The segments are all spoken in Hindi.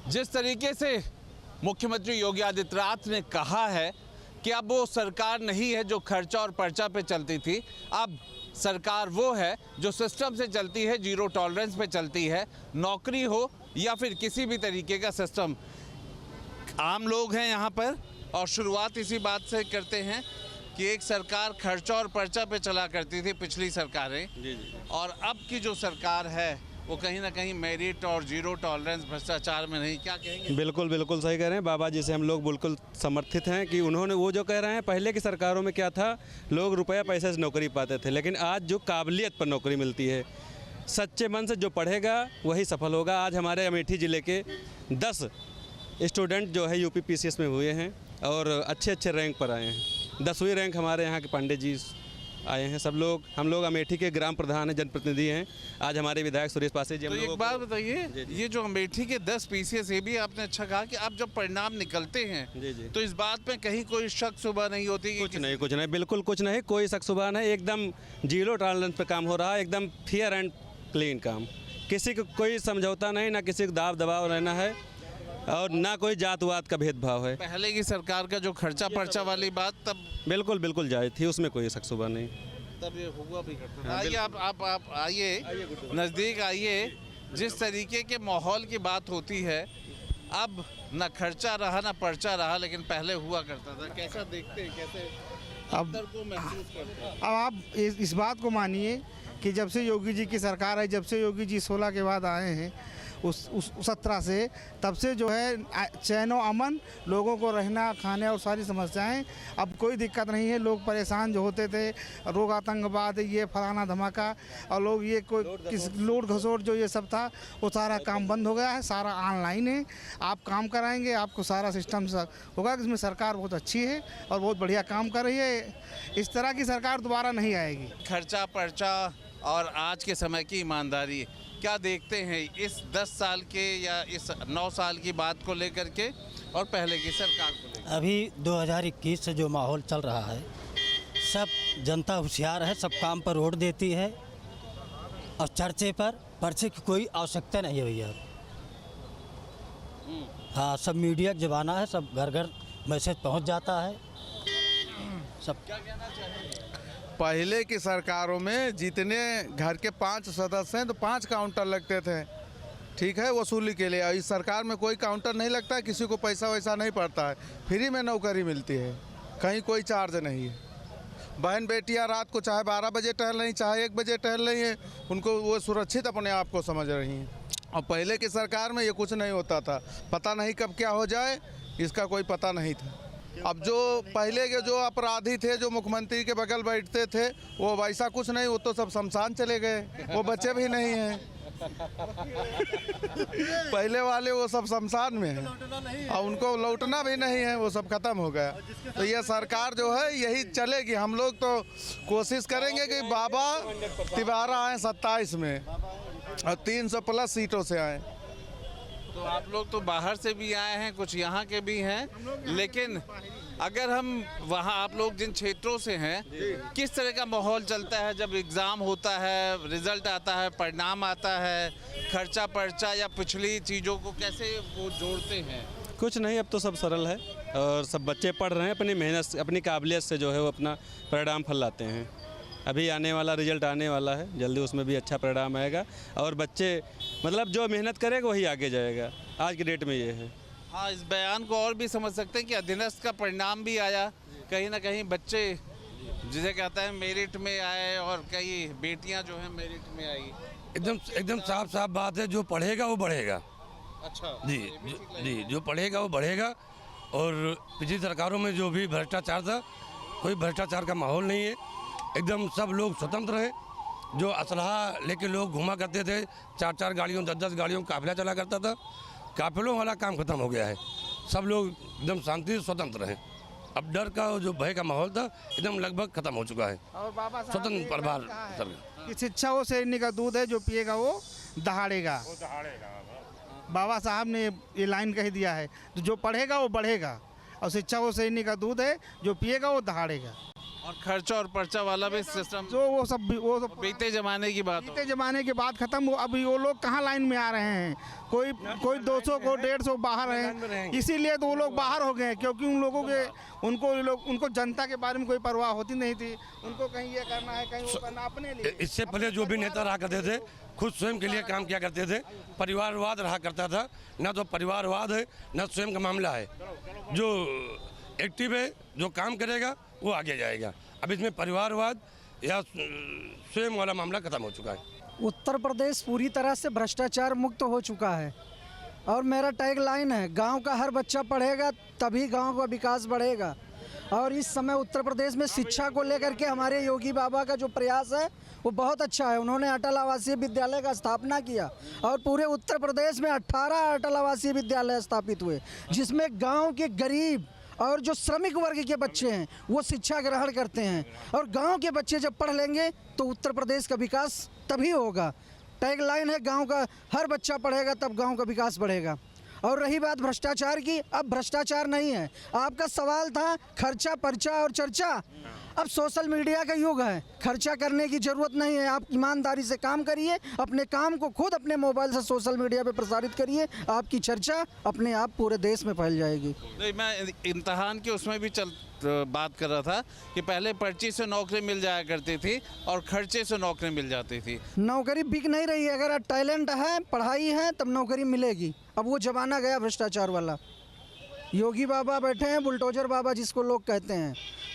जिस तरीके से मुख्यमंत्री योगी आदित्यनाथ ने कहा है कि अब वो सरकार नहीं है जो खर्चा और पर्चा पे चलती थी, अब सरकार वो है जो सिस्टम से चलती है, जीरो टॉलरेंस पे चलती है। नौकरी हो या फिर किसी भी तरीके का सिस्टम, आम लोग हैं यहाँ पर। और शुरुआत इसी बात से करते हैं कि एक सरकार खर्चा और पर्चा पे चला करती थी पिछली सरकारें, और अब की जो सरकार है वो कहीं ना कहीं मेरिट और जीरो टॉलरेंस भ्रष्टाचार में नहीं। क्या कहेंगे? बिल्कुल बिल्कुल सही कह रहे हैं बाबा जी से हम लोग बिल्कुल समर्थित हैं कि उन्होंने वो जो कह रहे हैं, पहले की सरकारों में क्या था, लोग रुपया पैसे से नौकरी पाते थे, लेकिन आज जो काबिलियत पर नौकरी मिलती है, सच्चे मन से जो पढ़ेगा वही सफल होगा। आज हमारे अमेठी ज़िले के 10 स्टूडेंट जो है यूपी पीसीएस में हुए हैं और अच्छे अच्छे रैंक पर आए हैं। 10वीं रैंक हमारे यहाँ के पांडे जी आए हैं। सब लोग, हम लोग अमेठी के ग्राम प्रधान हैं, जनप्रतिनिधि हैं। आज हमारे विधायक सुरेश पासी जी। तो एक बात बताइए, ये जो अमेठी के 10 पीसीएस, ये भी आपने अच्छा कहा कि अब जब परिणाम निकलते हैं तो इस बात में कहीं कोई शक सुबह नहीं होती? कुछ नहीं, बिल्कुल कुछ नहीं, कोई शक सुबह नहीं। एकदम जीरो टॉलरेंस पे काम हो रहा है, एकदम फेयर एंड क्लीन काम। किसी को कोई समझौता नहीं, ना किसी को दाब दबाव रहना है और ना कोई जातवाद का भेदभाव है। पहले की सरकार का जो खर्चा पर्चा वाली बात, तब बिल्कुल बिल्कुल जायज़ थी, उसमें कोई शक सुबह नहीं। तब ये हुआ भी करता था। आइए आप आइए, नज़दीक आइए। जिस तरीके के माहौल की बात होती है, अब ना खर्चा रहा ना पर्चा रहा, लेकिन पहले हुआ करता था। कैसा देखते हैं, कैसे अब को महसूस करते हैं? अब आप इस बात को मानिए कि जब से योगी जी की सरकार है, जब से योगी जी 16 के बाद आए हैं, उस 17 से, तब से जो है चैन और अमन, लोगों को रहना खाने और सारी समस्याएं, अब कोई दिक्कत नहीं है। लोग परेशान जो होते थे, रोग आतंकवाद, ये फलाना धमाका, और लोग ये कोई लूट घसोट जो ये सब था, वो सारा काम बंद हो गया है। सारा ऑनलाइन है, आप काम कराएंगे, आपको सारा सिस्टम होगा। इसमें सरकार बहुत अच्छी है और बहुत बढ़िया काम कर रही है। इस तरह की सरकार दोबारा नहीं आएगी। खर्चा पर्चा और आज के समय की ईमानदारी, क्या देखते हैं इस 10 साल के या इस 9 साल की बात को लेकर के और पहले की सरकार को लेकर? अभी 2021 से जो माहौल चल रहा है, सब जनता होशियार है, सब काम पर वोट देती है और चर्चे पर पर्चे की कोई आवश्यकता नहीं है भैया। हाँ, सब मीडिया का ज़माना है, सब घर घर मैसेज पहुंच जाता है। सब क्या कहना चाहिए? पहले की सरकारों में जितने घर के 5 सदस्य हैं तो 5 काउंटर लगते थे, ठीक है, वसूली के लिए। इस सरकार में कोई काउंटर नहीं लगता है, किसी को पैसा वैसा नहीं पड़ता है, फ्री में नौकरी मिलती है, कहीं कोई चार्ज नहीं है। बहन बेटियां रात को चाहे 12 बजे टहल रही, चाहे 1 बजे टहल रही हैं, उनको वो सुरक्षित अपने आप को समझ रही हैं। और पहले की सरकार में ये कुछ नहीं होता था, पता नहीं कब क्या हो जाए, इसका कोई पता नहीं था। अब जो पहले के जो अपराधी थे, जो मुख्यमंत्री के बगल बैठते थे, वो वैसा कुछ नहीं, वो तो सब शमशान चले गए, वो बच्चे भी नहीं हैं। पहले वाले वो सब शमशान में हैं और उनको लौटना भी नहीं है, वो सब खत्म हो गया। तो ये सरकार जो है यही चलेगी। हम लोग तो कोशिश करेंगे कि बाबा तिवारा आए 27 में और 300 प्लस सीटों से आए। तो आप लोग तो बाहर से भी आए हैं, कुछ यहाँ के भी हैं, लेकिन अगर हम वहाँ, आप लोग जिन क्षेत्रों से हैं, किस तरह का माहौल चलता है जब एग्ज़ाम होता है, रिजल्ट आता है, परिणाम आता है, खर्चा पर्चा या पिछली चीज़ों को कैसे वो जोड़ते हैं? कुछ नहीं, अब तो सब सरल है और सब बच्चे पढ़ रहे हैं, अपनी मेहनत से, अपनी काबिलियत से जो है वो अपना परिणाम फल लाते हैं। अभी आने वाला रिजल्ट आने वाला है जल्दी, उसमें भी अच्छा परिणाम आएगा और बच्चे मतलब जो मेहनत करेगा वही आगे जाएगा। आज की डेट में ये है। हाँ, इस बयान को और भी समझ सकते हैं कि अधीनस्थ का परिणाम भी आया, कहीं ना कहीं बच्चे जिसे कहता है मेरिट में आए और कई बेटियां जो हैं मेरिट में आई। एकदम साफ साफ बात है, जो पढ़ेगा वो बढ़ेगा। अच्छा जी, जो पढ़ेगा वो बढ़ेगा। और पिछली सरकारों में जो भी भ्रष्टाचार था, कोई भ्रष्टाचार का माहौल नहीं है, एकदम सब लोग स्वतंत्र हैं। जो असलहा लेके लोग घुमा करते थे, 4-4 गाड़ियों 10-10 गाड़ियों का काफिला चला करता था, काफिलों वाला काम खत्म हो गया है। सब लोग एकदम शांति से स्वतंत्र हैं। अब डर का जो भय का माहौल था एकदम लगभग खत्म हो चुका है। और बाबा साहब स्वतंत्र प्रभार सरकार कि शिक्षा वो शेरनी का दूध है, जो पिएगा वो दहाड़ेगा। बाबा साहब ने ये लाइन कह दिया है, तो जो पढ़ेगा वो बढ़ेगा, और शिक्षा वो शेरनी का दूध है, जो पिएगा वो दहाड़ेगा। और खर्चा और पर्चा वाला भी सिस्टम जो वो सब बीते जमाने की बात हो। बीते जमाने के बाद खत्म हो। अभी वो लोग कहाँ लाइन में आ रहे हैं, कोई 200 को 150 बाहर हैं, इसीलिए तो वो लोग बाहर हो गए, क्योंकि उन लोगों के उनको जनता के बारे में कोई परवाह होती नहीं थी। उनको कहीं ये करना है, कहीं वो करना, अपने लिए। इससे पहले जो भी नेता रहा करते थे खुद स्वयं के लिए काम किया करते थे, परिवारवाद रहा करता था। ना तो परिवारवाद है ना स्वयं का मामला है। जो एक्टिव है, जो काम करेगा वो आगे जाएगा। अब इसमें परिवारवाद या स्वयं वाला मामला खत्म हो चुका है। उत्तर प्रदेश पूरी तरह से भ्रष्टाचार मुक्त हो चुका है और मेरा टैग लाइन है, गांव का हर बच्चा पढ़ेगा तभी गांव का विकास बढ़ेगा। और इस समय उत्तर प्रदेश में शिक्षा को लेकर के हमारे योगी बाबा का जो प्रयास है वो बहुत अच्छा है। उन्होंने अटल आवासीय विद्यालय का स्थापना किया और पूरे उत्तर प्रदेश में 18 अटल आवासीय विद्यालय स्थापित हुए, जिसमें गाँव के गरीब और जो श्रमिक वर्ग के बच्चे हैं वो शिक्षा ग्रहण करते हैं। और गांव के बच्चे जब पढ़ लेंगे तो उत्तर प्रदेश का विकास तभी होगा। टैग लाइन है, गांव का हर बच्चा पढ़ेगा तब गांव का विकास बढ़ेगा। और रही बात भ्रष्टाचार की, अब भ्रष्टाचार नहीं है। आपका सवाल था खर्चा, पर्चा और चर्चा। अब सोशल मीडिया का युग है, खर्चा करने की जरूरत नहीं है। आप ईमानदारी से काम करिए, अपने काम को खुद अपने मोबाइल से सोशल मीडिया पे प्रसारित करिए, आपकी चर्चा अपने आप पूरे देश में फैल जाएगी। नहीं, मैं इम्तहान के उसमें भी बात कर रहा था कि पहले पर्ची से नौकरी मिल जाया करती थी और खर्चे से नौकरी मिल जाती थी। नौकरी बिक नहीं रही है। अगर टैलेंट है, पढ़ाई है, तब नौकरी मिलेगी। अब वो जमाना गया भ्रष्टाचार वाला। योगी बाबा बैठे हैं, बुलडोजर बाबा जिसको लोग कहते हैं।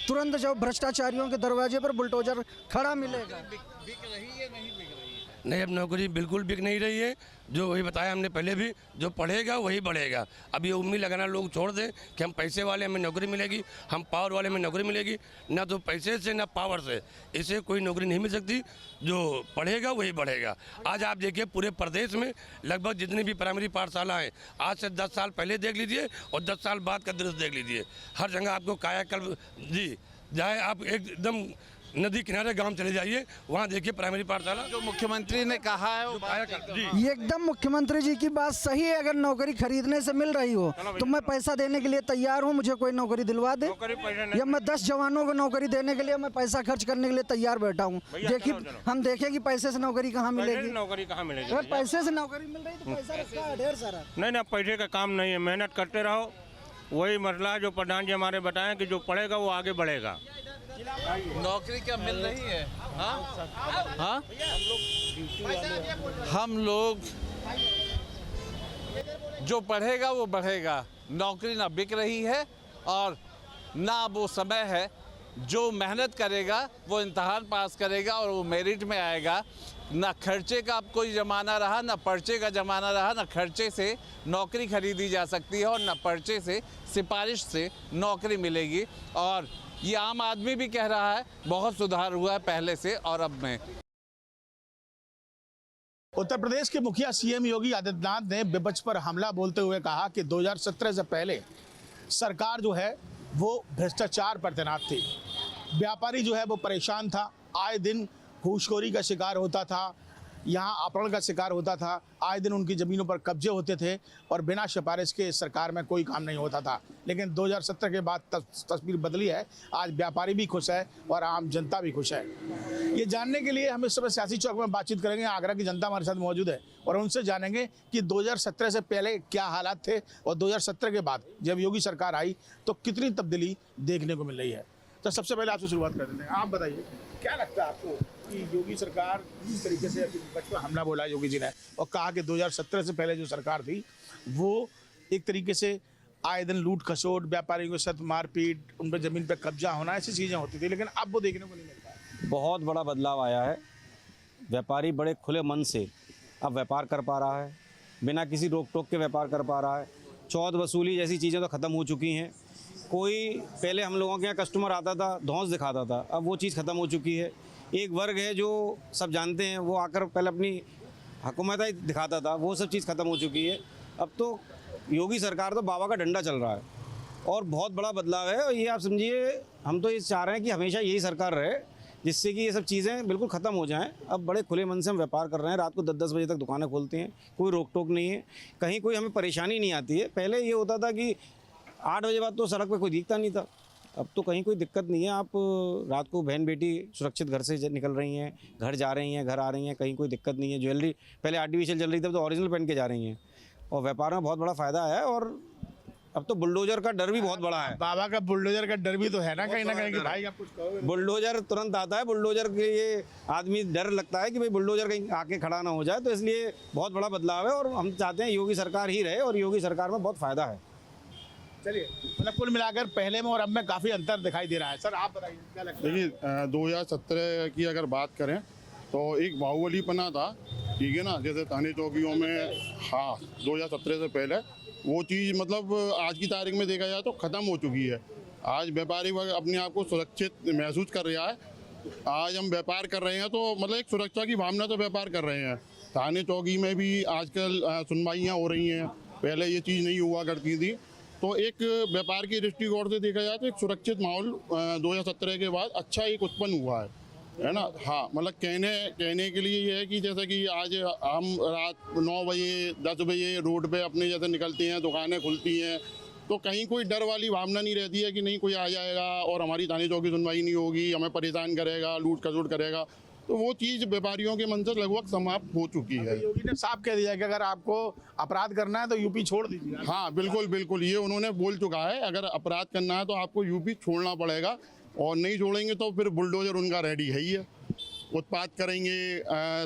तुरंत जब भ्रष्टाचारियों के दरवाजे पर बुलडोजर खड़ा मिलेगा। बिक रही है, नहीं बिक रही है? नहीं, अब नौकरी बिल्कुल बिक नहीं रही है। जो वही बताया हमने पहले भी, जो पढ़ेगा वही बढ़ेगा। अब ये उम्मीद लगाना लोग छोड़ दें कि हम पैसे वाले हमें नौकरी मिलेगी, हम पावर वाले में नौकरी मिलेगी। ना तो पैसे से ना पावर से इसे कोई नौकरी नहीं मिल सकती। जो पढ़ेगा वही बढ़ेगा। आज आप देखिए पूरे प्रदेश में लगभग जितनी भी प्राइमरी पाठशाला हैं, आज से 10 साल पहले देख लीजिए और 10 साल बाद का दृश्य देख लीजिए। हर जगह आपको कायाकल्प जी, चाहे आप एकदम नदी किनारे गांव चले जाइए, वहाँ देखिए प्राइमरी पाठशाला। जो मुख्यमंत्री ने कहा है वो जी, ये एकदम मुख्यमंत्री जी की बात सही है। अगर नौकरी खरीदने से मिल रही हो तो मैं पैसा देने के लिए तैयार हूँ, मुझे कोई नौकरी दिलवा दे। या मैं 10 जवानों को नौकरी देने के लिए मैं पैसा खर्च करने के लिए तैयार बैठा हूँ। देखिए, हम देखें कि पैसे से नौकरी कहाँ मिलेगी। नौकरी कहाँ मिलेगी? अगर पैसे से नौकरी मिल रही तो पैसा रखा है ढेर सारा। नहीं ना, पैसे का काम नहीं है, मेहनत करते रहो। वही मसला है जो प्रधान जी हमारे बताएं कि जो पढ़ेगा वो आगे बढ़ेगा। नौकरी क्या मिल रही है? हाँ हाँ, हम लोग जो पढ़ेगा वो बढ़ेगा। नौकरी ना बिक रही है और ना वो समय है। जो मेहनत करेगा वो इम्तहान पास करेगा और वो मेरिट में आएगा। ना खर्चे का अब कोई ज़माना रहा, ना पर्चे का ज़माना रहा। ना खर्चे से नौकरी खरीदी जा सकती है और ना पर्चे से, सिफारिश से नौकरी मिलेगी। और ये आम आदमी भी कह रहा है बहुत सुधार हुआ है पहले से और अब में। उत्तर प्रदेश के मुखिया सीएम योगी आदित्यनाथ ने विपक्ष पर हमला बोलते हुए कहा कि 2017 से पहले सरकार जो है वो भ्रष्टाचार पर तैनात थी। व्यापारी जो है वो परेशान था, आए दिन घूसखोरी का शिकार होता था, यहाँ अपहरण का शिकार होता था, आए दिन उनकी ज़मीनों पर कब्जे होते थे और बिना सिफारिश के सरकार में कोई काम नहीं होता था। लेकिन 2017 के बाद तस्वीर बदली है। आज व्यापारी भी खुश है और आम जनता भी खुश है। ये जानने के लिए हम इस समय सियासी चौक में बातचीत करेंगे। आगरा की जनता हमारे साथ मौजूद है और उनसे जानेंगे कि 2017 से पहले क्या हालात थे और 2017 के बाद जब योगी सरकार आई तो कितनी तब्दीली देखने को मिल रही है। तो सबसे पहले आपसे शुरुआत कर देते हैं। आप बताइए, क्या लगता है आपको कि योगी सरकार जिस तरीके से विपक्ष पर हमला बोला योगी जी ने और कहा कि 2017 से पहले जो सरकार थी वो एक तरीके से आए दिन लूट खसोट, व्यापारियों के साथ मारपीट, उन पर ज़मीन पर कब्जा होना, ऐसी चीज़ें होती थी, लेकिन अब वो देखने को नहीं मिलता है। बहुत बड़ा बदलाव आया है। व्यापारी बड़े खुले मन से अब व्यापार कर पा रहा है, बिना किसी रोक टोक के व्यापार कर पा रहा है। चौथ वसूली जैसी चीज़ें तो ख़त्म हो चुकी हैं। कोई पहले हम लोगों के यहाँ कस्टमर आता था, धौंस दिखाता था, अब वो चीज़ ख़त्म हो चुकी है। एक वर्ग है जो सब जानते हैं, वो आकर पहले अपनी हुकूमत ही दिखाता था, वो सब चीज़ ख़त्म हो चुकी है। अब तो योगी सरकार तो बाबा का डंडा चल रहा है और बहुत बड़ा बदलाव है। और ये आप समझिए, हम तो ये चाह रहे हैं कि हमेशा यही सरकार रहे, जिससे कि ये सब चीज़ें बिल्कुल ख़त्म हो जाएं। अब बड़े खुले मन से हम व्यापार कर रहे हैं, रात को 10-10 बजे तक दुकानें खोलते हैं, कोई रोक टोक नहीं है, कहीं कोई हमें परेशानी नहीं आती है। पहले ये होता था कि 8 बजे बाद तो सड़क पे कोई दिखता नहीं था, अब तो कहीं कोई दिक्कत नहीं है। आप रात को बहन बेटी सुरक्षित घर से निकल रही हैं, घर जा रही हैं, घर आ रही हैं, कहीं कोई दिक्कत नहीं है। ज्वेलरी पहले आर्टिफिशियल चल रही थी, अब तो ओरिजिनल पहन के जा रही हैं और व्यापार में बहुत बड़ा फ़ायदा है। और अब तो बुलडोजर का डर भी बहुत बड़ा है। बाबा का बुलडोजर का डर भी तो है ना कहीं कि भाई आप कुछ कहोगे। बुलडोजर तुरंत आता है, बुलडोजर के लिए आदमी डर लगता है कि भाई बुलडोजर कहीं आके खड़ा ना हो जाए, तो इसलिए बहुत बड़ा बदलाव है। और हम चाहते हैं योगी सरकार ही रहे और योगी सरकार में बहुत फ़ायदा है। चलिए, मतलब कुल मिलाकर पहले में और अब में काफ़ी अंतर दिखाई दे रहा है। सर आप बताइए क्या लगता है? देखिए 2017 की अगर बात करें तो एक बाहुबलीपना था, ठीक है ना, जैसे थाने चौकियों में। हाँ, 2017 से पहले वो चीज़ मतलब आज की तारीख में देखा जाए तो ख़त्म हो चुकी है। आज व्यापारी वर्ग अपने आप को सुरक्षित महसूस कर रहा है। आज हम व्यापार कर रहे हैं तो मतलब एक सुरक्षा की भावना से व्यापार कर रहे हैं। थाने चौकी में भी आजकल सुनवाइयाँ हो रही हैं, पहले ये चीज़ नहीं हुआ करती थी। तो एक व्यापार की दृष्टिकोण से देखा जाए तो एक सुरक्षित माहौल 2017 के बाद अच्छा एक उत्पन्न हुआ है ना। हाँ, मतलब कहने के लिए ये है कि जैसे कि आज हम रात 9 बजे 10 बजे रोड पे अपने जैसे निकलते हैं, दुकानें खुलती हैं, तो कहीं कोई डर वाली भावना नहीं रहती है कि नहीं कोई आ जाएगा और हमारी थाने चौकी सुनवाई नहीं होगी, हमें परेशान करेगा, लूट खसोट करेगा। तो वो चीज़ व्यापारियों के मन से लगभग समाप्त हो चुकी है। योगी ने साफ कह दिया कि अगर आपको अपराध करना है तो यूपी छोड़ दीजिए। हाँ, बिल्कुल बिल्कुल, ये उन्होंने बोल चुका है। अगर अपराध करना है तो आपको यूपी छोड़ना पड़ेगा, और नहीं छोड़ेंगे तो फिर बुलडोजर उनका रेडी है ही है। उत्पात करेंगे,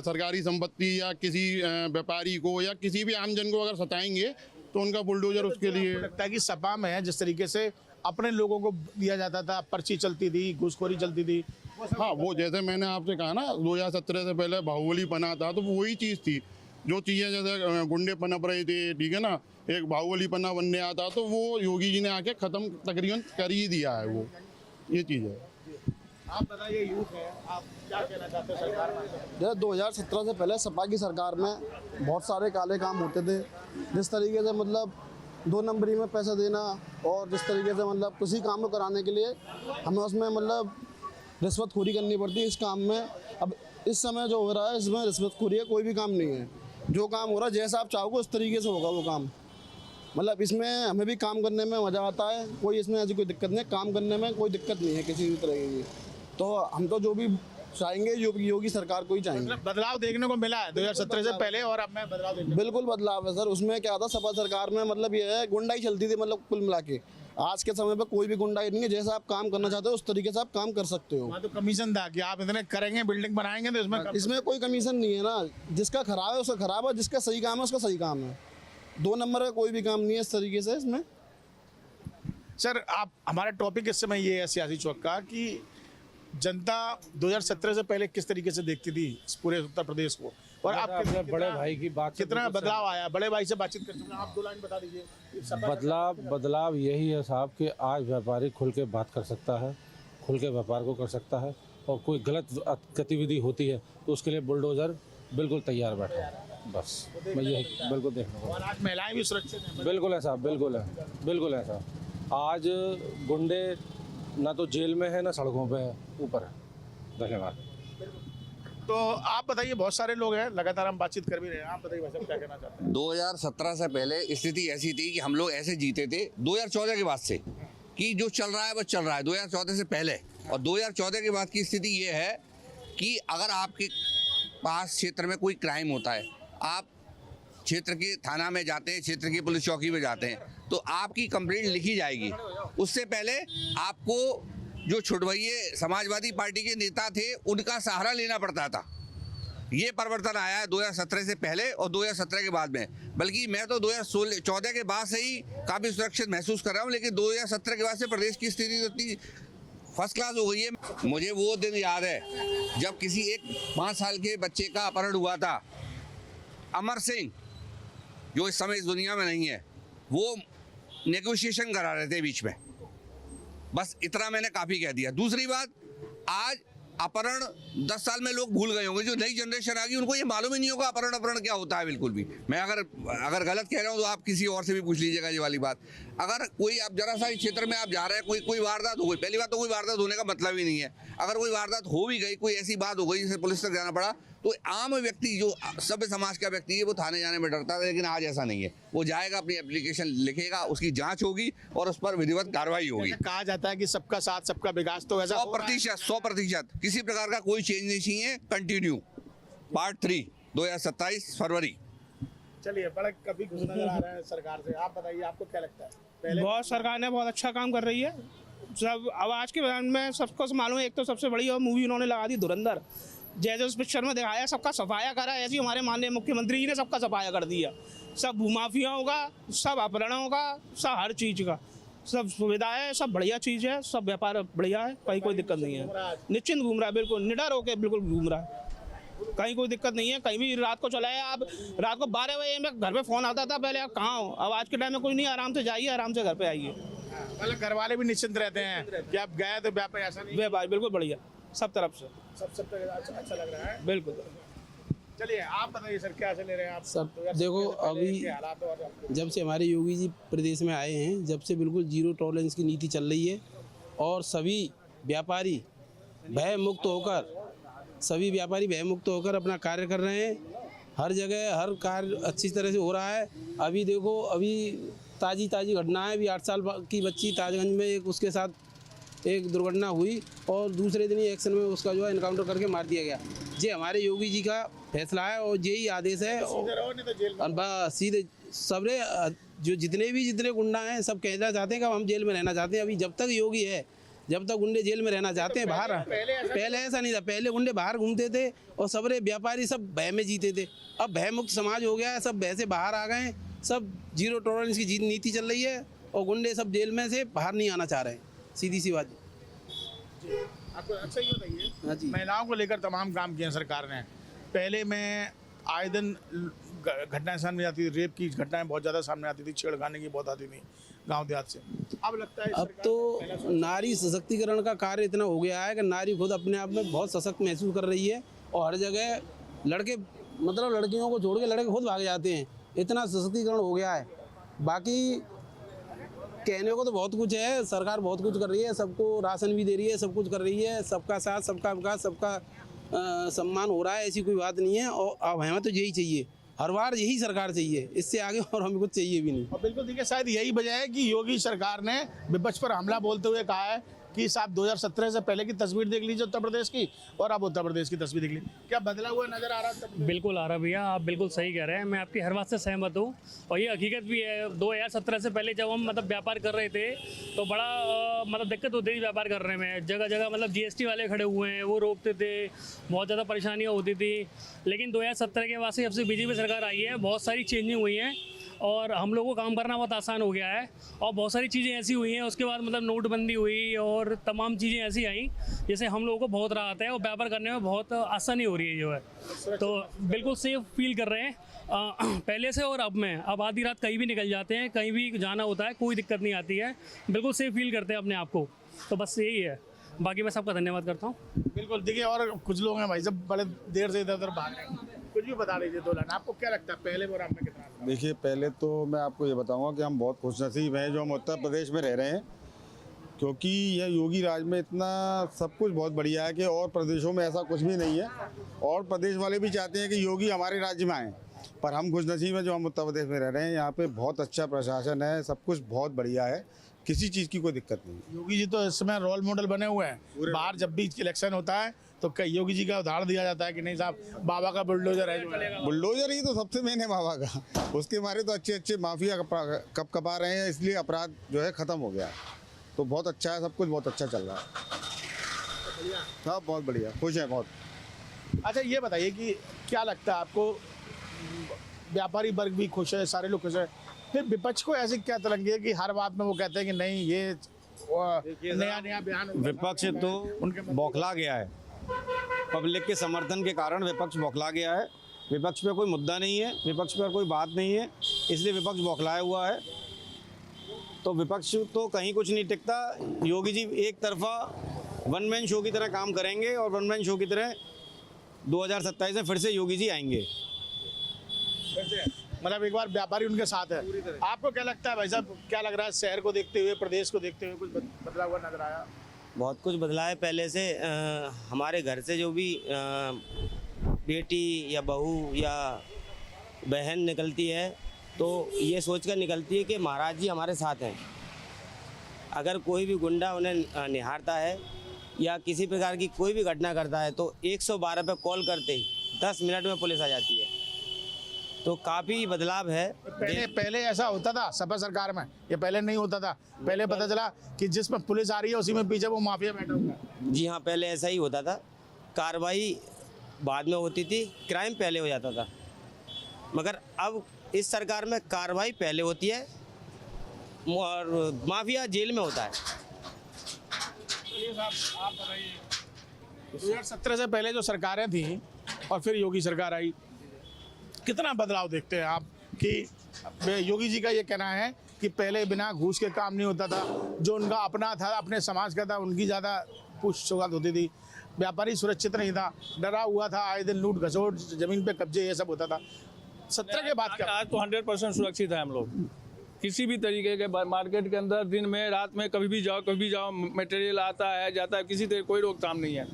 सरकारी संपत्ति या किसी व्यापारी को या किसी भी आमजन को अगर सताएंगे तो उनका बुलडोजर उसके लिए। लगता है कि सपा में जिस तरीके से अपने लोगों को दिया जाता था, पर्ची चलती थी, घूसखोरी चलती थी। हाँ, वो जैसे मैंने आपसे कहा ना 2017 से पहले बाहुबली पना था, तो वही चीज़ थी। जो चीज़ें जैसे गुंडे पनप रहे थे, ठीक है ना, एक बाहुबली पना बनने आता, तो वो योगी जी ने आके ख़त्म तकरीबन कर ही दिया है। वो ये चीज़ है। आप बताइए, यूथ है, आप क्या कहना चाहते हैं सरकार में? जैसे 2017 से पहले सपा की सरकार में बहुत सारे काले काम होते थे। जिस तरीके से मतलब 2 नंबरी में पैसा देना, और जिस तरीके से मतलब किसी काम को कराने के लिए हमें उसमें मतलब रिश्वतखोरी करनी पड़ती है इस काम में। अब इस समय जो हो रहा है इसमें रिश्वतखोरी है, कोई भी काम नहीं है। जो काम हो रहा है जैसा आप चाहोगे उस तरीके से होगा वो काम। मतलब इसमें हमें भी काम करने में मज़ा आता है, कोई इसमें ऐसी कोई दिक्कत नहीं है। काम करने में कोई दिक्कत नहीं है किसी भी तरह की। तो हम तो जो भी चाहेंगे योगी सरकार को ही चाहेंगे। मतलब बदलाव देखने को मिला है 2017 से पहले और अब में बदलाव देखने बिल्कुल बदलाव है सर। उसमें क्या था, सपा सरकार में मतलब ये है गुंडाई चलती थी, मतलब कुल मिला के। आज के समय पे कोई भी गुंडाई नहीं है। जैसा आप काम करना चाहते हो उस तरीके से आप काम कर सकते हो। वहाँ तो कमीशन था कि आप इतने करेंगे, बिल्डिंग बनाएंगे, तो इसमें कोई कमीशन नहीं है ना। जिसका खराब है उसका खराब है, जिसका सही काम है उसका सही काम है। 2 नंबर का कोई भी काम नहीं है इस तरीके से इसमें। सर, आप हमारा टॉपिक इस समय ये है सियासी चौक का कि जनता 2017 से पहले किस तरीके से देखती थी इस पूरे उत्तर प्रदेश को, और आप अपने बड़े भाई की बात कितना बदलाव आया? बड़े भाई से बातचीत कर चुके हैं आप, 2 लाइन बता दीजिए। बदलाव यही है साहब कि आज व्यापारी खुल के बात कर सकता है, खुल के व्यापार को कर सकता है, और कोई गलत गतिविधि होती है तो उसके लिए बुलडोजर बिल्कुल तैयार बैठा है। बस मैं यही बिल्कुल देखने को। और आज महिलाएं भी सुरक्षित हैं। बिल्कुल है साहब, बिल्कुल है साहब। आज गुंडे ना तो जेल में है ना सड़कों पे है, ऊपर है। धन्यवाद। तो आप बताइए, बहुत सारे लोग हैं, लगातार हम बातचीत कर भी रहे हैं। आप बताइए भाई साहब क्या कहना चाहते हैं? 2017 से पहले स्थिति ऐसी थी कि हम लोग ऐसे जीते थे 2014 के बाद से, कि जो चल रहा है वो चल रहा है 2014 से पहले। और 2014 के बाद की स्थिति ये है कि अगर आपके पास क्षेत्र में कोई क्राइम होता है, आप क्षेत्र के थाना में जाते हैं, क्षेत्र की पुलिस चौकी में जाते हैं, तो आपकी कंप्लेंट लिखी जाएगी। उससे पहले आपको जो छुड़वैये समाजवादी पार्टी के नेता थे उनका सहारा लेना पड़ता था। ये परिवर्तन आया है 2017 से पहले और 2017 के बाद में। बल्कि मैं तो 2014 के बाद से ही काफ़ी सुरक्षित महसूस कर रहा हूँ, लेकिन 2017 के बाद से प्रदेश की स्थिति तो इतनी फर्स्ट क्लास हो गई है। मुझे वो दिन याद है जब किसी एक 5 साल के बच्चे का अपहरण हुआ था। अमर सिंह, जो इस समय इस दुनिया में नहीं है, वो नेगोशिएशन करा रहे थे बीच में। बस इतना मैंने काफ़ी कह दिया। दूसरी बात, आज अपहरण 10 साल में लोग भूल गए होंगे। जो नई जनरेशन आ गई उनको ये मालूम ही नहीं होगा अपहरण क्या होता है बिल्कुल भी। मैं अगर गलत कह रहा हूँ तो आप किसी और से भी पूछ लीजिएगा ये वाली बात। अगर कोई आप जरा सा क्षेत्र में आप जा रहे हैं, कोई वारदात हो गई, पहली बात तो कोई वारदात होने का मतलब ही नहीं है। अगर कोई वारदात हो भी गई, कोई ऐसी बात हो गई जिसे पुलिस तक जाना पड़ा, तो आम व्यक्ति जो सभ्य समाज का व्यक्ति है वो थाने जाने में डरता है, लेकिन आज ऐसा नहीं है। वो जाएगा, अपनी एप्लीकेशन लिखेगा, उसकी जांच होगी और उस पर विधिवत कार्रवाई होगी। कहा जाता है कि सबका साथ सबका विकास, तो ऐसा 100% किसी प्रकार का कोई चेंज नहीं चाहिए। कंटिन्यू पार्ट 3 2027 फरवरी। चलिए, बड़ा कभी कुछ नजर आ रहा है सरकार से, आप बताइए आपको क्या लगता है? बहुत सरकार ने बहुत अच्छा काम कर रही है। सब अब आज के दौरान में सबको मालूम है, एक तो सबसे बड़ी मूवी उन्होंने लगा दी धुरंधर। जैसे उस पिक्चर में दिखाया सबका सफाया करा, ऐसे ही हमारे माननीय मुख्यमंत्री जी ने सबका सफाया कर दिया। सब भूमाफियाओं का, सब अपहरणों का, सब हर चीज़ का, सब सुविधा है, सब बढ़िया चीज़ है, सब व्यापार बढ़िया है, कहीं कोई दिक्कत नहीं है। निश्चिंत घूम रहा है, बिल्कुल निडर होकर बिल्कुल घूम रहा है, कहीं कोई दिक्कत नहीं है। कहीं भी रात को चलाए आप, रात को 12 बजे में घर पे फ़ोन आता था पहले, आप कहाँ हो? अब आज के टाइम में कोई नहीं, आराम से जाइए, आराम से घर पे आइए। मतलब घर वाले भी निश्चिंत रहते हैं कि आप गए तो व्यापार ऐसा नहीं? व्यापार बिल्कुल बढ़िया, सब तरफ से सब अच्छा लग रहा है। बिल्कुल। चलिए, आप बताइए सर, क्या से ले रहे हैं आप? सब देखो, अभी जब से हमारे योगी जी प्रदेश में आए हैं, जब से बिल्कुल जीरो टॉलरेंस की नीति चल रही है और सभी व्यापारी भय मुक्त होकर अपना कार्य कर रहे हैं। हर जगह हर कार्य अच्छी तरह से हो रहा है। अभी देखो, अभी ताज़ी घटना है, अभी 8 साल की बच्ची ताजगंज में उसके साथ एक दुर्घटना हुई और दूसरे दिन ही एक्शन में उसका जो है इनकाउंटर करके मार दिया गया। ये हमारे योगी जी का फैसला है और यही आदेश है। बस सीधे सबरे जो जितने गुंडा हैं सब कहना चाहते हैं कि हम जेल में रहना चाहते हैं। अभी जब तक योगी है, जब तक गुंडे जेल में रहना चाहते हैं बाहर। पहले ऐसा नहीं था, पहले गुंडे बाहर घूमते थे और सबरे व्यापारी सब भय में जीते थे। अब भय मुक्त समाज हो गया है, सब भय से बाहर आ गए हैं, सब जीरो टॉलरेंस की नीति चल रही है और गुंडे सब जेल में से बाहर नहीं आना चाह रहे हैं। सीधी सी बात। आपको अच्छा ही बताइए, हाँ जी, महिलाओं को लेकर तमाम काम किए सरकार ने। पहले में आए दिन घटनाएं सामने आती थी, रेप की घटनाएं बहुत ज़्यादा सामने आती थी, छेड़खानी की बहुत आती थी गांव देहात से। अब लगता है अब तो नारी सशक्तिकरण का कार्य इतना हो गया है कि नारी खुद अपने आप में बहुत सशक्त महसूस कर रही है और हर जगह लड़के, मतलब लड़कियों को छोड़ के लड़के खुद भाग जाते हैं। इतना सशक्तिकरण हो गया है। बाकी कहने को तो बहुत कुछ है, सरकार बहुत कुछ कर रही है, सबको राशन भी दे रही है, सब कुछ कर रही है, सबका साथ सबका विकास सबका सम्मान हो रहा है, ऐसी कोई बात नहीं है। और अब हमें तो यही चाहिए, हर बार यही सरकार चाहिए, इससे आगे और हमें कुछ चाहिए भी नहीं। और बिल्कुल देखिए, शायद यही वजह है कि योगी सरकार ने विपक्ष पर हमला बोलते हुए कहा है कि साहब 2017 से पहले की तस्वीर देख लीजिए उत्तर प्रदेश की, और अब उत्तर प्रदेश की तस्वीर देख लीजिए, क्या बदला हुआ नजर आ रहा है? बिल्कुल आ रहा भैया, आप बिल्कुल सही कह रहे हैं, मैं आपकी हर बात से सहमत हूँ और ये हकीकत भी है। 2017 से पहले जब हम व्यापार कर रहे थे तो बड़ा दिक्कत होती थी व्यापार करने में। जगह जगह GST वाले खड़े हुए हैं, वो रोकते थे, बहुत ज़्यादा परेशानियाँ होती थी। लेकिन 2017 के बाद से जब से बीजेपी सरकार आई है, बहुत सारी चेंजिंग हुई हैं और हम लोगों को काम करना बहुत आसान हो गया है और बहुत सारी चीज़ें ऐसी हुई हैं। उसके बाद नोटबंदी हुई और तमाम चीज़ें ऐसी आई जैसे हम लोगों को बहुत राहत है और व्यापार करने में बहुत आसानी हो रही है जो है। तो बिल्कुल सेफ फील कर रहे हैं पहले से। और अब आधी रात कहीं भी निकल जाते हैं, कहीं भी जाना होता है, कोई दिक्कत नहीं आती है, बिल्कुल सेफ फील करते हैं अपने आप को। तो बस यही है, बाकी मैं सबका धन्यवाद करता हूँ। बिल्कुल देखिए, और कुछ लोग हैं भाई सब बड़े देर से इधर उधर भाग रहे हैं, कुछ भी बता लीजिए 2 लाइन, आपको क्या लगता है पहले और अब में कितना? देखिए, पहले तो मैं आपको ये बताऊंगा कि हम बहुत खुशनसीब हैं जो हम उत्तर प्रदेश में रह रहे हैं, क्योंकि यह योगी राज में इतना सब कुछ बहुत बढ़िया है कि और प्रदेशों में ऐसा कुछ भी नहीं है। और प्रदेश वाले भी चाहते हैं कि योगी हमारे राज्य में आए, पर हम खुशनसीब हैं जो हम उत्तर प्रदेश में रह रहे हैं। यहाँ पे बहुत अच्छा प्रशासन है, सब कुछ बहुत बढ़िया है, किसी चीज़ की कोई दिक्कत नहीं। योगी जी तो इस समय रोल मॉडल बने हुए हैं। बाहर जब भी इलेक्शन होता है तो योगी जी का उदाहरण दिया जाता है कि नहीं साहब, बाबा का बुलडोजर है। बुलडोजर ही तो सबसे मेन है बाबा का, उसके मारे तो अच्छे माफिया कब कपा रहे हैं, इसलिए अपराध जो है ख़त्म हो गया। तो बहुत अच्छा है, सब कुछ बहुत अच्छा चल रहा है, सब बहुत बढ़िया, खुश है बहुत। अच्छा, ये बताइए कि क्या लगता है आपको, व्यापारी वर्ग भी खुश है, सारे लोग खुश है, फिर विपक्ष को ऐसी क्या तरंगी है कि हर बात में वो कहते हैं कि नहीं ये नया बयान? विपक्ष तो बौखला गया है, पब्लिक के समर्थन के कारण विपक्ष बौखला गया है। विपक्ष पे कोई मुद्दा नहीं है, विपक्ष पर कोई बात नहीं है, इसलिए विपक्ष बौखलाया हुआ है। तो विपक्ष तो कहीं कुछ नहीं टिकता। योगी जी एक तरफा वन मैन शो की तरह काम करेंगे और वन मैन शो की तरह 2027 में फिर से योगी जी आएंगे। मतलब एक बार व्यापारी उनके साथ है। आपको क्या लगता है भाई साहब, क्या लग रहा है शहर को देखते हुए, प्रदेश को देखते हुए कुछ बदला हुआ नजर आया? बहुत कुछ बदला है पहले से। हमारे घर से जो भी बेटी या बहू या बहन निकलती है तो ये सोचकर निकलती है कि महाराज जी हमारे साथ हैं। अगर कोई भी गुंडा उन्हें निहारता है या किसी प्रकार की कोई भी घटना करता है तो 112 पे कॉल करते ही 10 मिनट में पुलिस आ जाती है। तो काफ़ी बदलाव है। पहले ऐसा होता था सपा सरकार में, ये पहले नहीं होता था। पहले पता चला कि जिसमें पुलिस आ रही है उसी में पीछे वो माफिया बैठा हुआ है। जी हाँ, पहले ऐसा ही होता था, कार्रवाई बाद में होती थी, क्राइम पहले हो जाता था। मगर अब इस सरकार में कार्रवाई पहले होती है और माफिया जेल में होता है। 2017 से पहले जो सरकारें थी और फिर योगी सरकार आई, कितना बदलाव देखते हैं आप कि योगी जी का ये कहना है कि पहले बिना घूस के काम नहीं होता था, जो उनका अपना था, अपने समाज का था, उनकी ज़्यादा पूछ सौगात होती थी, व्यापारी सुरक्षित नहीं था, डरा हुआ था, आए दिन लूट घसोट, जमीन पे कब्जे, ये सब होता था। 17 के बाद क्या? आज तो 100% सुरक्षित है हम लोग। किसी भी तरीके के मार्केट के अंदर दिन में रात में कभी भी जाओ मटेरियल आता है जाता है, किसी तरह कोई रोकथाम नहीं है।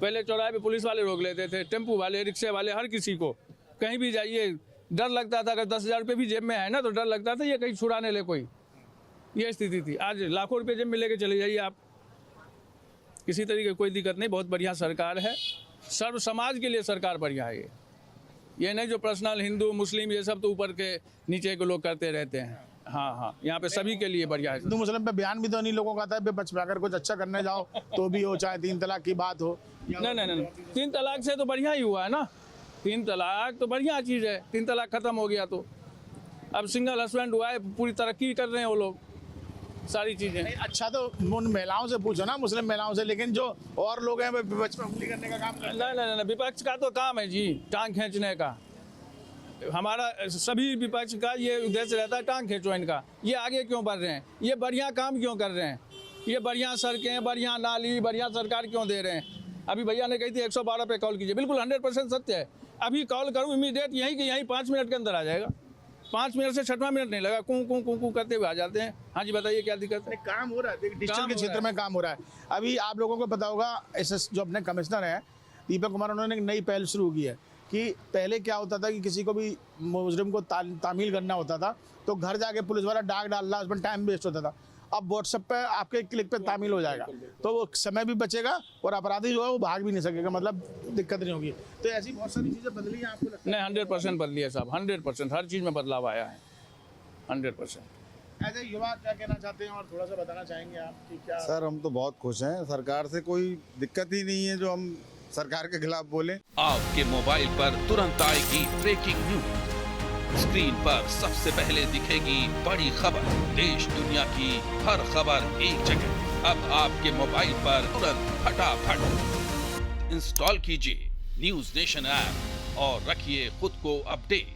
पहले चौराहे पे पुलिस वाले रोक लेते थे, टेम्पू वाले, रिक्शे वाले, हर किसी को कहीं भी जाइए डर लगता था। अगर 10,000 रुपये भी जेब में है ना तो डर लगता था ये कहीं छुड़ाने ले कोई, ये स्थिति थी। आज लाखों रुपये जेब में लेके चले जाइए आप, किसी तरीके कोई दिक्कत नहीं। बहुत बढ़िया सरकार है, सर्व समाज के लिए सरकार बढ़िया है। ये नहीं जो पर्सनल हिंदू मुस्लिम ये सब तो ऊपर के नीचे के लोग करते रहते हैं। हाँ, यहाँ पे सभी के लिए बढ़िया है। हिंदू मुस्लिम पे बयान भी तो नहीं लोगों का आता है, बच अगर कुछ अच्छा करने जाओ तो भी हो, चाहे 3 तलाक की बात हो। नहीं, 3 तलाक से तो बढ़िया ही हुआ है ना। 3 तलाक तो बढ़िया चीज़ है। 3 तलाक खत्म हो गया तो अब सिंगल हस्बैंड हुआ है, पूरी तरक्की कर रहे हैं वो लोग, सारी चीज़ें। अच्छा तो उन महिलाओं से पूछो ना, मुस्लिम महिलाओं से, लेकिन जो और लोग हैं विपक्ष में उंगली करने का काम करते हैं। नहीं, विपक्ष का तो काम है जी टांग खींचने का। हमारा सभी विपक्ष का ये उद्देश्य रहता है टांग खींचो इनका, ये आगे क्यों बढ़ रहे हैं, ये बढ़िया काम क्यों कर रहे हैं, ये बढ़िया सड़कें, बढ़िया नाली, बढ़िया सरकार क्यों दे रहे हैं। अभी भैया ने कही थी 112 पे कॉल कीजिए, बिल्कुल 100% सत्य है। अभी कॉल करूँ इमीडिएट यहीं कि यहीं 5 मिनट के अंदर आ जाएगा। 5 मिनट से 6वां मिनट नहीं लगा, कूं करते हुए आ जाते हैं। हाँ जी बताइए क्या दिक्कत है? काम हो रहा है, डिजिटल के क्षेत्र में काम हो रहा है। अभी आप लोगों को पता होगा एसएस जो अपने कमिश्नर हैं दीपक कुमार, उन्होंने एक नई पहल शुरू की है कि पहले क्या होता था कि किसी को भी मुजरिम को तामील करना होता था तो घर जाके पुलिस वाला डाक डाल रहा, उसमें टाइम वेस्ट होता था। अब व्हाट्सएप पे आपके क्लिक पे तामील हो जाएगा, तो वो समय भी बचेगा और अपराधी जो है वो भाग भी नहीं सकेगा, मतलब दिक्कत नहीं होगी। तो ऐसी बहुत सारी चीज़ें बदली हैं, आपको लगता है? नहीं, 100% बदली है साहब, 100% हर चीज़ में बदलाव आया है, 100%। ऐसे युवा क्या कहना चाहते हैं और थोड़ा सा बताना चाहेंगे आप कि क्या? सर हम तो बहुत खुश हैं, सरकार से कोई दिक्कत ही नहीं है जो हम सरकार के खिलाफ बोले। आपके मोबाइल पर तुरंत आएगी ब्रेकिंग न्यूज, स्क्रीन पर सबसे पहले दिखेगी बड़ी खबर, देश दुनिया की हर खबर एक जगह। अब आपके मोबाइल पर तुरंत फटाफट इंस्टॉल कीजिए न्यूज़ नेशन ऐप और रखिए खुद को अपडेट।